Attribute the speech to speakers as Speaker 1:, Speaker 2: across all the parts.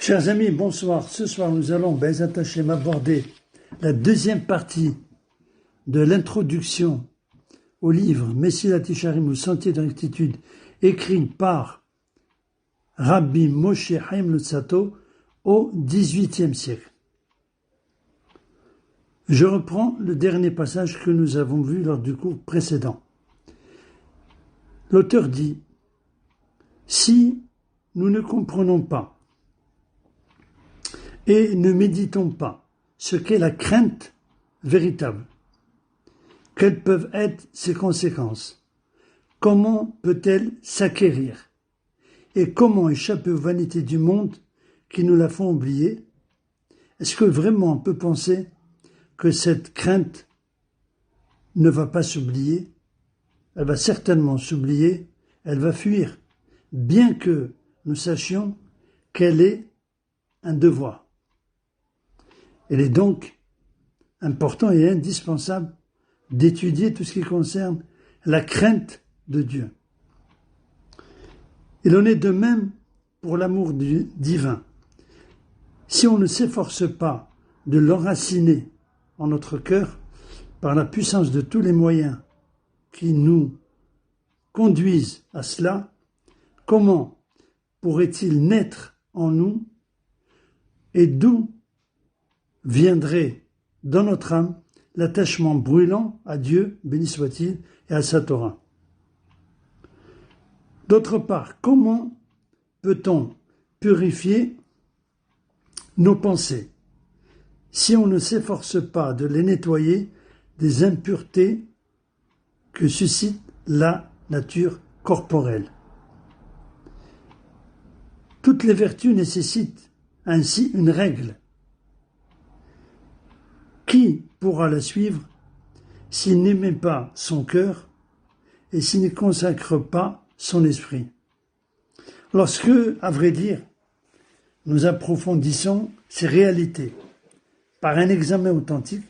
Speaker 1: Chers amis, bonsoir. Ce soir, nous allons, Be'ezrat Hashem, aborder la deuxième partie de l'introduction au livre Mesilat Yesharim, ou Sentier de rectitude, écrit par Rabbi Moshe Chaim Luzzatto au XVIIIe siècle. Je reprends le dernier passage que nous avons vu lors du cours précédent. L'auteur dit « Si nous ne comprenons pas et ne méditons pas ce qu'est la crainte véritable, quelles peuvent être ses conséquences, comment peut-elle s'acquérir et comment échapper aux vanités du monde qui nous la font oublier? Est-ce que vraiment on peut penser que cette crainte ne va pas s'oublier? Elle va certainement s'oublier, elle va fuir, bien que nous sachions qu'elle est un devoir. Il est donc important et indispensable d'étudier tout ce qui concerne la crainte de Dieu. Il en est de même pour l'amour divin. Si on ne s'efforce pas de l'enraciner en notre cœur par la puissance de tous les moyens qui nous conduisent à cela, comment pourrait-il naître en nous et d'où viendrait dans notre âme l'attachement brûlant à Dieu, béni soit-il, et à sa Torah? D'autre part, comment peut-on purifier nos pensées si on ne s'efforce pas de les nettoyer des impuretés que suscite la nature corporelle? Toutes les vertus nécessitent ainsi une règle. Qui pourra la suivre s'il n'aimait pas son cœur et s'il ne consacre pas son esprit? Lorsque, à vrai dire, nous approfondissons ces réalités par un examen authentique,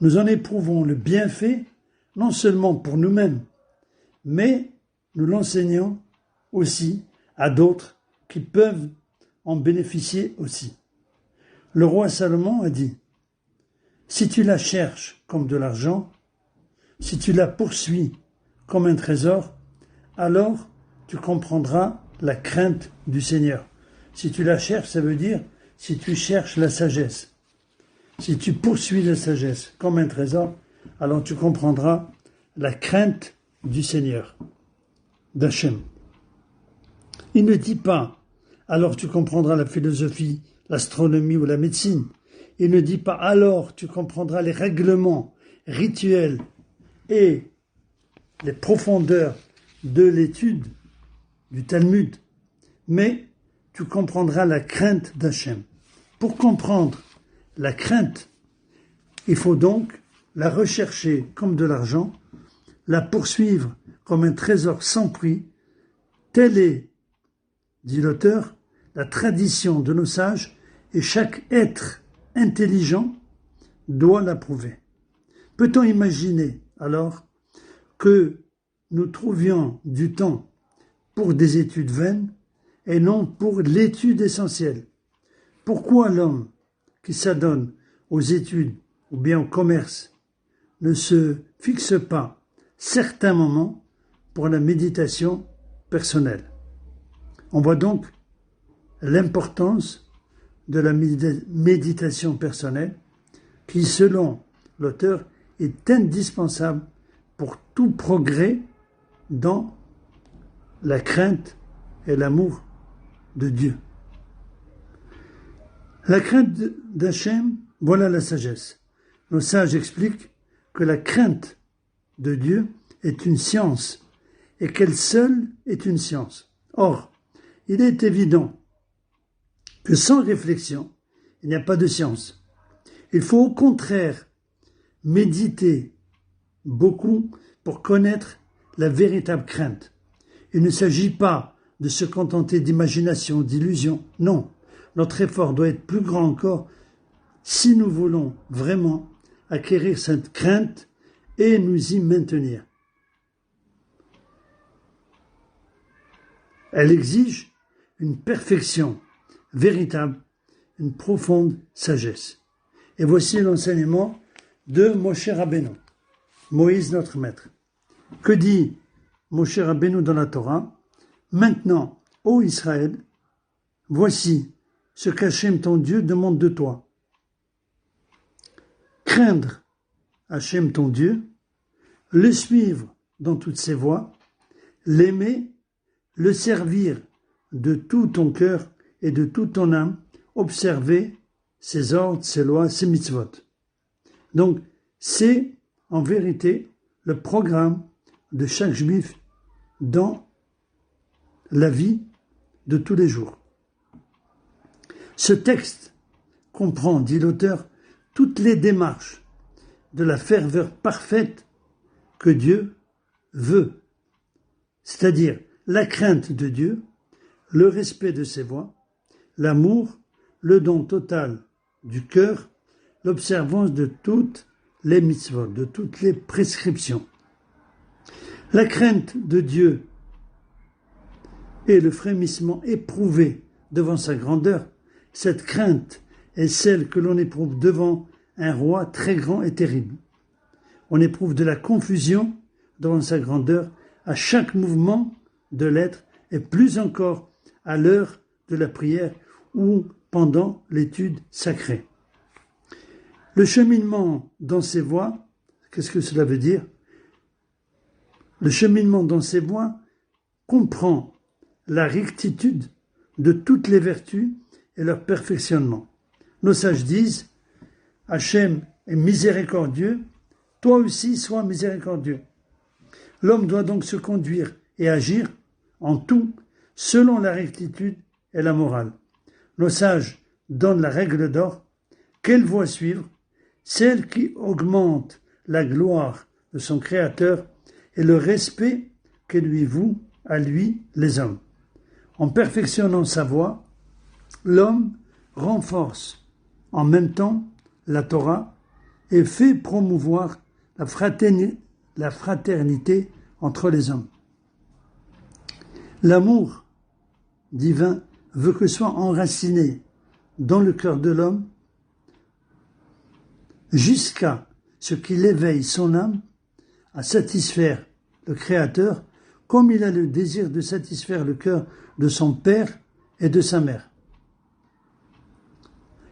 Speaker 1: nous en éprouvons le bienfait non seulement pour nous-mêmes, mais nous l'enseignons aussi à d'autres qui peuvent en bénéficier aussi. Le roi Salomon a dit: si tu la cherches comme de l'argent, si tu la poursuis comme un trésor, alors tu comprendras la crainte du Seigneur. Si tu la cherches, ça veut dire si tu cherches la sagesse. Si tu poursuis la sagesse comme un trésor, alors tu comprendras la crainte du Seigneur, d'Hachem. Il ne dit pas, alors tu comprendras la philosophie, l'astronomie ou la médecine. Il ne dit pas, alors tu comprendras les règlements, rituels et les profondeurs de l'étude du Talmud, mais tu comprendras la crainte d'Hachem. Pour comprendre la crainte, il faut donc la rechercher comme de l'argent, la poursuivre comme un trésor sans prix. Telle est, dit l'auteur, la tradition de nos sages, et chaque être intelligent doit l'approuver. Peut-on imaginer alors que nous trouvions du temps pour des études vaines et non pour l'étude essentielle? Pourquoi l'homme qui s'adonne aux études ou bien au commerce ne se fixe pas certains moments pour la méditation personnelle? On voit donc l'importance de la méditation personnelle qui, selon l'auteur, est indispensable pour tout progrès dans la crainte et l'amour de Dieu. La crainte d'Hachem, voilà la sagesse. Nos sages expliquent que la crainte de Dieu est une science et qu'elle seule est une science. Or, il est évident que sans réflexion, il n'y a pas de science. Il faut au contraire méditer beaucoup pour connaître la véritable crainte. Il ne s'agit pas de se contenter d'imagination, d'illusion. Non, notre effort doit être plus grand encore si nous voulons vraiment acquérir cette crainte et nous y maintenir. Elle exige une perfection véritable, une profonde sagesse. Et voici l'enseignement de Moshe Rabbeinu, Moïse notre maître. Que dit Moshe Rabbeinu dans la Torah? Maintenant, ô Israël, voici ce qu'Hachem ton Dieu demande de toi. Craindre Hachem ton Dieu, le suivre dans toutes ses voies, l'aimer, le servir de tout ton cœur et de toute ton âme, observer ses ordres, ses lois, ses mitzvot. Donc, c'est en vérité le programme de chaque juif dans la vie de tous les jours. Ce texte comprend, dit l'auteur, toutes les démarches de la ferveur parfaite que Dieu veut, c'est-à-dire la crainte de Dieu, le respect de ses voies, l'amour, le don total du cœur, l'observance de toutes les mitzvot, de toutes les prescriptions. La crainte de Dieu et le frémissement éprouvé devant sa grandeur, cette crainte est celle que l'on éprouve devant un roi très grand et terrible. On éprouve de la confusion devant sa grandeur à chaque mouvement de l'être et plus encore à l'heure de la prière ou pendant l'étude sacrée. Le cheminement dans ses voies, qu'est-ce que cela veut dire? Le cheminement dans ses voies comprend la rectitude de toutes les vertus et leur perfectionnement. Nos sages disent, Hachem est miséricordieux, toi aussi sois miséricordieux. L'homme doit donc se conduire et agir en tout selon la rectitude et la morale. Nos sages donnent la règle d'or. Quelle voie suivre? Celle qui augmente la gloire de son Créateur et le respect que lui voue à lui les hommes. En perfectionnant sa voie, l'homme renforce en même temps la Torah et fait promouvoir la fraternité entre les hommes. L'amour divin veut que soit enraciné dans le cœur de l'homme jusqu'à ce qu'il éveille son âme à satisfaire le Créateur comme il a le désir de satisfaire le cœur de son père et de sa mère.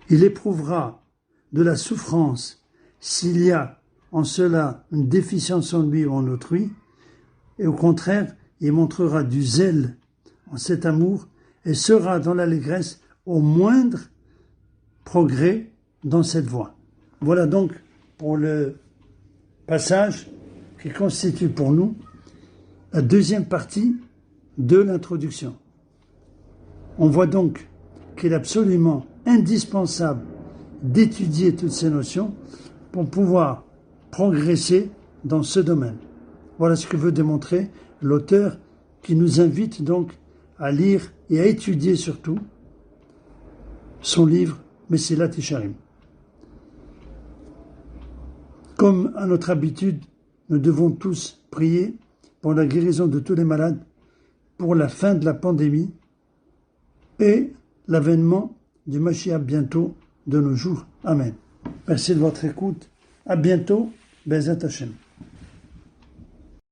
Speaker 1: Il éprouvera de la souffrance s'il y a en cela une déficience en lui ou en autrui, et au contraire, il montrera du zèle en cet amour et sera dans l'allégresse au moindre progrès dans cette voie. Voilà donc pour le passage qui constitue pour nous la deuxième partie de l'introduction. On voit donc qu'il est absolument indispensable d'étudier toutes ces notions pour pouvoir progresser dans ce domaine. Voilà ce que veut démontrer l'auteur qui nous invite donc à lire et à étudier surtout son livre Mesilat Yesharim. Comme à notre habitude, nous devons tous prier pour la guérison de tous les malades, pour la fin de la pandémie et l'avènement du Mashiach bientôt de nos jours. Amen. Merci de votre écoute. À bientôt. Bezat Hashem.